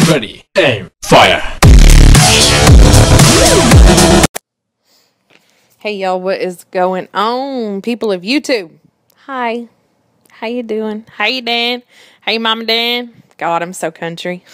Ready, aim, fire. Hey y'all, what is going on, people of YouTube? Hi, how you doing? How you Dan? Hey Mama Dan. God, I'm so country.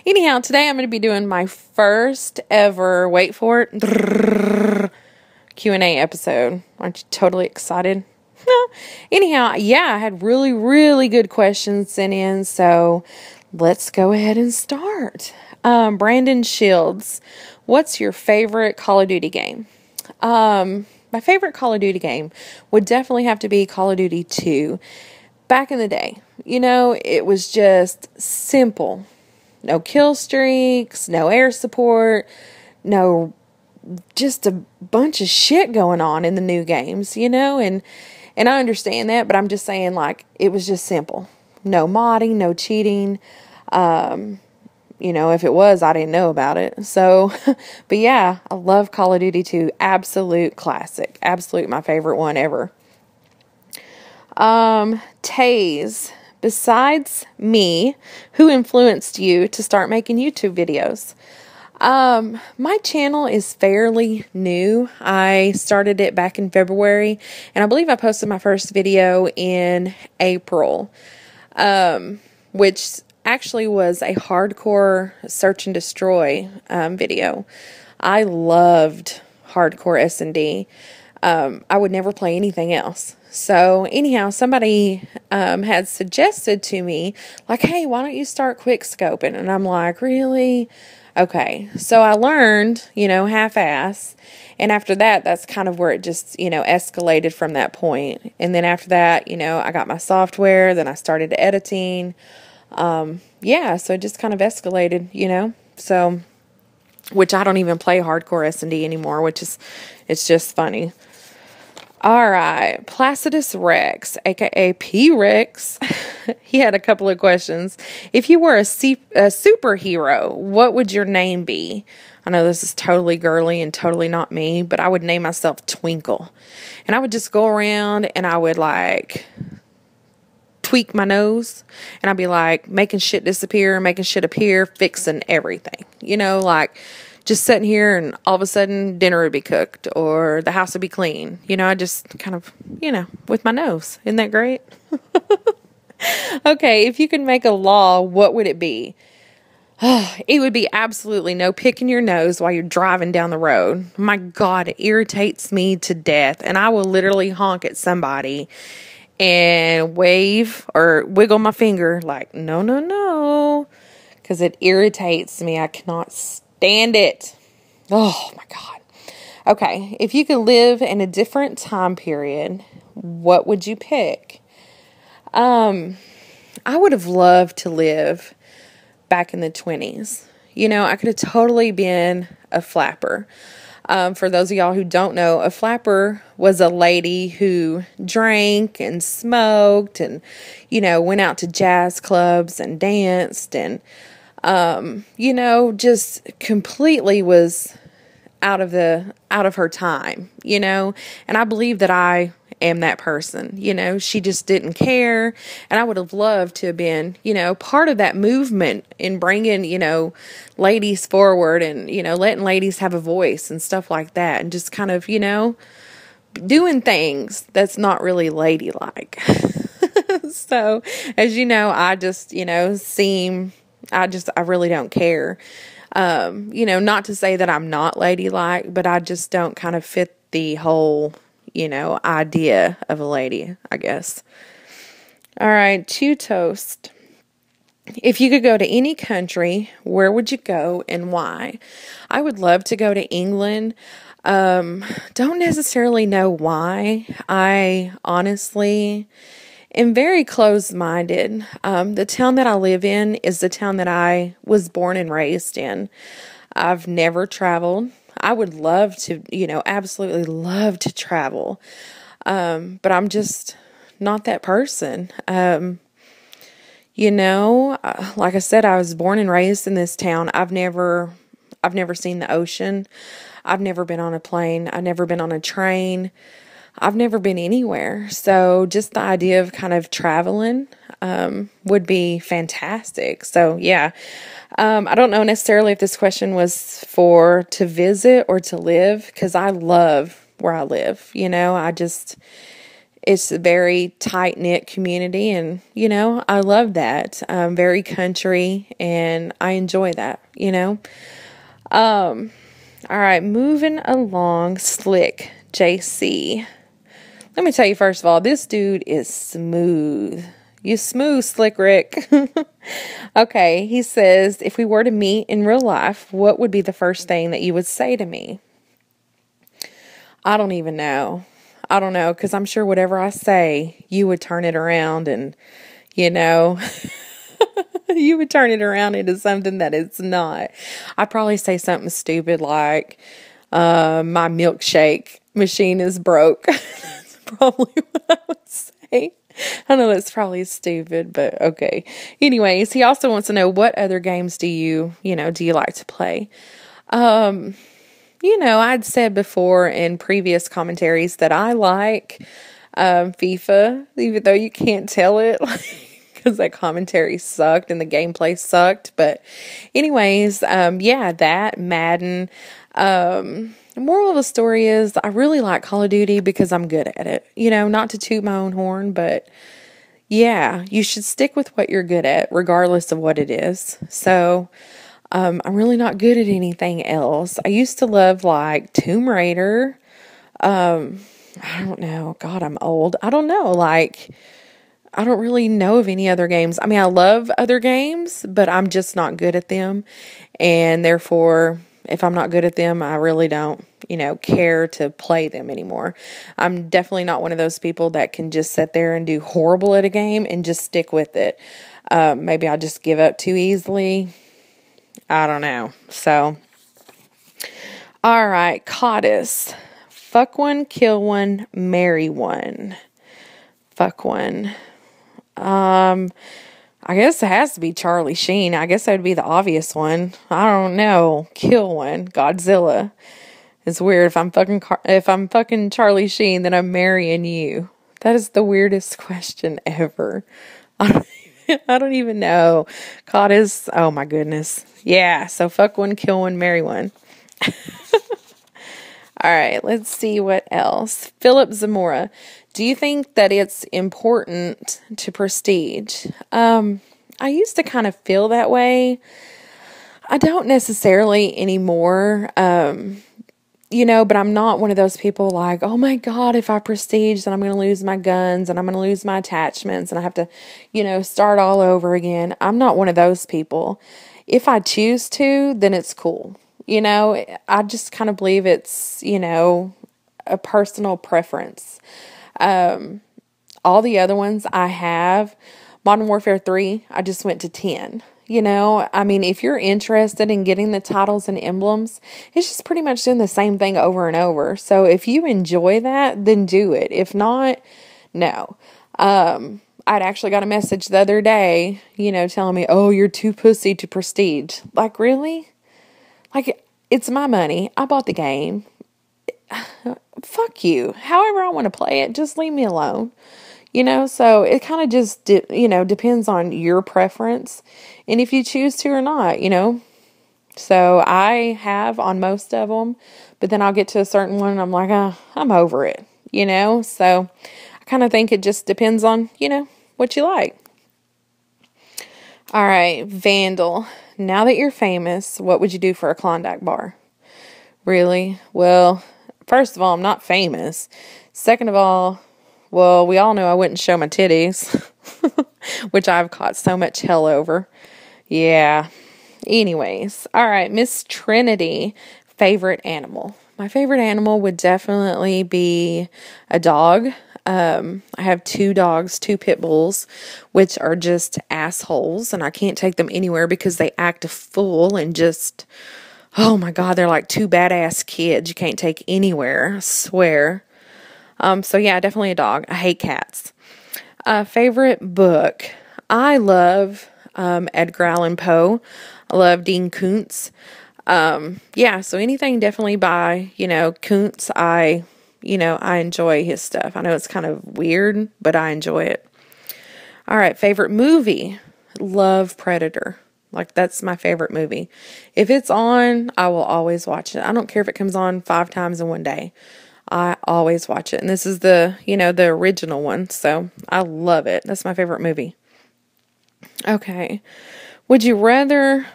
Anyhow, today I'm going to be doing my first ever, wait for it, Q&A episode. Aren't you totally excited? Anyhow, yeah, I had really good questions sent in, so let's go ahead and start. Brandon Shields, what's your favorite Call of Duty game? My favorite Call of Duty game would definitely have to be Call of Duty 2. Back in the day, you know, it was just simple. No kill streaks, no air support, no, just a bunch of shit going on in the new games, you know, and I understand that, but I'm just saying, like, it was just simple. No modding, no cheating. You know, if it was, I didn't know about it. So, but yeah, I love Call of Duty 2. Absolute classic. Absolute my favorite one ever. Taze, besides me, who influenced you to start making YouTube videos? My channel is fairly new. I started it back in February, and I believe I posted my first video in April, which actually was a hardcore search and destroy video. I loved hardcore S&D. I would never play anything else. So anyhow, somebody had suggested to me, like, hey, why don't you start quick scoping? And I'm like, really? Okay. So I learned, you know, half-ass. And after that, that's kind of where it just, you know, escalated from that point. And then after that, you know, I got my software. Then I started editing. Yeah, so it just kind of escalated, you know. So, which I don't even play hardcore S&D anymore, which is, it's just funny. All right, Placidus Rex, aka P-Rex, he had a couple of questions. If you were a superhero, what would your name be? I know this is totally girly and totally not me, but I would name myself Twinkle. And I would just go around and I would, like, tweak my nose, and I'd be like making shit disappear, making shit appear, fixing everything, you know, like just sitting here and all of a sudden dinner would be cooked or the house would be clean, you know. I just kind of, you know, with my nose. Isn't that great? Okay, if you could make a law, what would it be? It would be absolutely no picking your nose while you're driving down the road. My God, it irritates me to death, and I will literally honk at somebody and wave or wiggle my finger like, no, no, no, because it irritates me. I cannot stand it. Oh, my God. Okay, if you could live in a different time period, what would you pick? I would have loved to live back in the 20s. You know, I could have totally been a flapper. For those of y'all who don't know, a flapper was a lady who drank and smoked and, you know, went out to jazz clubs and danced and, you know, just completely was out of her time, you know. And I believe that I am that person, you know. She just didn't care, and I would have loved to have been, you know, part of that movement in bringing, you know, ladies forward and, you know, letting ladies have a voice and stuff like that, and just kind of, you know, doing things that's not really ladylike. So, as you know, I just, you know, I really don't care. You know, not to say that I'm not ladylike, but I just don't kind of fit the whole, you know, idea of a lady, I guess. All right, Chew Toast. If you could go to any country, where would you go and why? I would love to go to England. Don't necessarily know why. I honestly am very closed-minded. The town that I live in is the town that I was born and raised in. I've never traveled. I would love to, you know, absolutely love to travel. But I'm just not that person. You know, like I said, I was born and raised in this town. I've never seen the ocean. I've never been on a plane. I've never been on a train. I've never been anywhere. So just the idea of kind of traveling would be fantastic. So yeah, I don't know necessarily if this question was for to visit or to live, because I love where I live. You know, it's a very tight knit community, and you know, I love that. Very country, and I enjoy that. You know. All right, moving along. Slick JC. Let me tell you, first of all, this dude is smooth. You smooth, Slick Rick. Okay, he says, if we were to meet in real life, what would be the first thing that you would say to me? I don't even know. I don't know, because I'm sure whatever I say, you would turn it around and, you know, you would turn it around into something that it's not. I'd probably say something stupid like, my milkshake machine is broke. That's probably what I would say. I know that's probably stupid, but okay. Anyways, he also wants to know, what other games do you like to play? You know, I'd said before in previous commentaries that I like FIFA, even though you can't tell it. Because that commentary sucked and the gameplay sucked. But anyways, yeah, that, Madden. The moral of the story is I really like Call of Duty because I'm good at it. You know, not to toot my own horn, but yeah, you should stick with what you're good at, regardless of what it is. So, I'm really not good at anything else. I used to love like Tomb Raider. I don't know. God, I'm old. I don't know. Like, I don't really know of any other games. I mean, I love other games, but I'm just not good at them. And therefore, if I'm not good at them, I really don't, care to play them anymore. I'm definitely not one of those people that can just sit there and do horrible at a game and just stick with it. Maybe I'll just give up too easily. I don't know. So, all right, Cottis. Fuck one, kill one, marry one. Fuck one. I guess it has to be Charlie Sheen. I guess that would be the obvious one. I don't know. Kill one. Godzilla. It's weird. If I'm fucking Charlie Sheen, then I'm marrying you. That is the weirdest question ever. I don't even know. Cottis. Oh my goodness. Yeah. So fuck one, kill one, marry one. All right, let's see what else. Philip Zamora, do you think that it's important to prestige? I used to kind of feel that way. I don't necessarily anymore, but I'm not one of those people like, oh my God, if I prestige, then I'm going to lose my guns and I'm going to lose my attachments and I have to, start all over again. I'm not one of those people. If I choose to, then it's cool. I just kind of believe it's, a personal preference. All the other ones I have, Modern Warfare 3, I just went to 10. I mean, if you're interested in getting the titles and emblems, it's just pretty much doing the same thing over and over. So if you enjoy that, then do it. If not, no. I'd actually got a message the other day, telling me, oh, you're too pussy to prestige. Like, really? Like, it's my money. I bought the game. Fuck you. However I want to play it, just leave me alone. So it kind of just, depends on your preference and if you choose to or not, So I have on most of them, but then I'll get to a certain one and I'm like, I'm over it, So I kind of think it just depends on, what you like. All right, Vandal. Now that you're famous, what would you do for a Klondike bar? Really? Well, first of all, I'm not famous. Second of all, well, we all know I wouldn't show my titties, which I've caught so much hell over. Yeah. Anyways. All right, Miss Trinity, favorite animal. My favorite animal would definitely be a dog. I have 2 dogs, 2 pit bulls, which are just assholes, and I can't take them anywhere because they act a fool and just, oh my God, they're like 2 badass kids you can't take anywhere, I swear. So yeah, definitely a dog. I hate cats. Favorite book. I love Edgar Allan Poe. I love Dean Koontz. Yeah, so anything definitely by, Koontz I I enjoy his stuff. I know it's kind of weird, but I enjoy it. All right, favorite movie. Love Predator. Like, that's my favorite movie. If it's on, I will always watch it. I don't care if it comes on 5 times in one day. I always watch it. And this is the original one. So I love it. That's my favorite movie. Okay. Would you rather,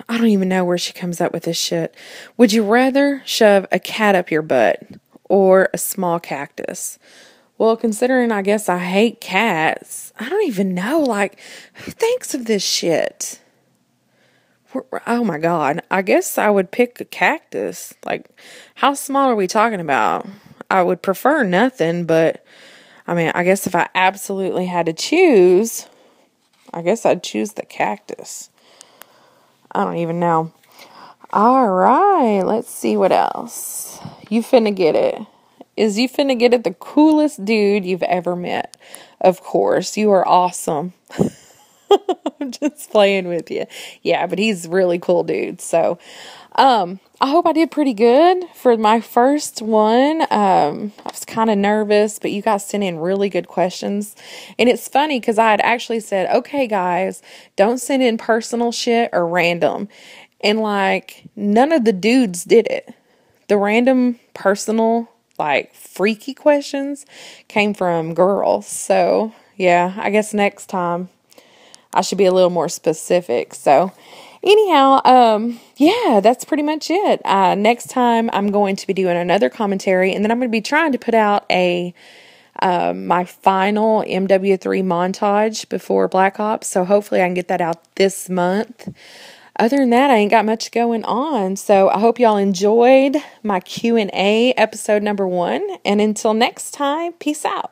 I don't even know where she comes up with this shit. Would you rather shove a cat up your butt or a small cactus? Well, considering I guess I hate cats, I don't even know, like, who thinks of this shit? Oh my God. I guess I would pick a cactus. Like, how small are we talking about? I would prefer nothing, but I mean, I guess if I absolutely had to choose, I guess I'd choose the cactus. I don't even know. All right, let's see what else. You finna get it. Is you finna get it the coolest dude you've ever met? Of course, you are awesome. I'm just playing with you. Yeah, but he's a really cool dude. So, I hope I did pretty good for my first one. I was kind of nervous, but you guys sent in really good questions. And it's funny because I had actually said, okay, guys, don't send in personal shit or random. And like, none of the dudes did it. The random personal, like, freaky questions came from girls. So, yeah, I guess next time I should be a little more specific. So, anyhow, yeah, that's pretty much it. Next time I'm going to be doing another commentary, and then I'm going to be trying to put out my final MW3 montage before Black Ops. So hopefully I can get that out this month. Other than that, I ain't got much going on. So I hope y'all enjoyed my Q&A episode number 1. And until next time, peace out.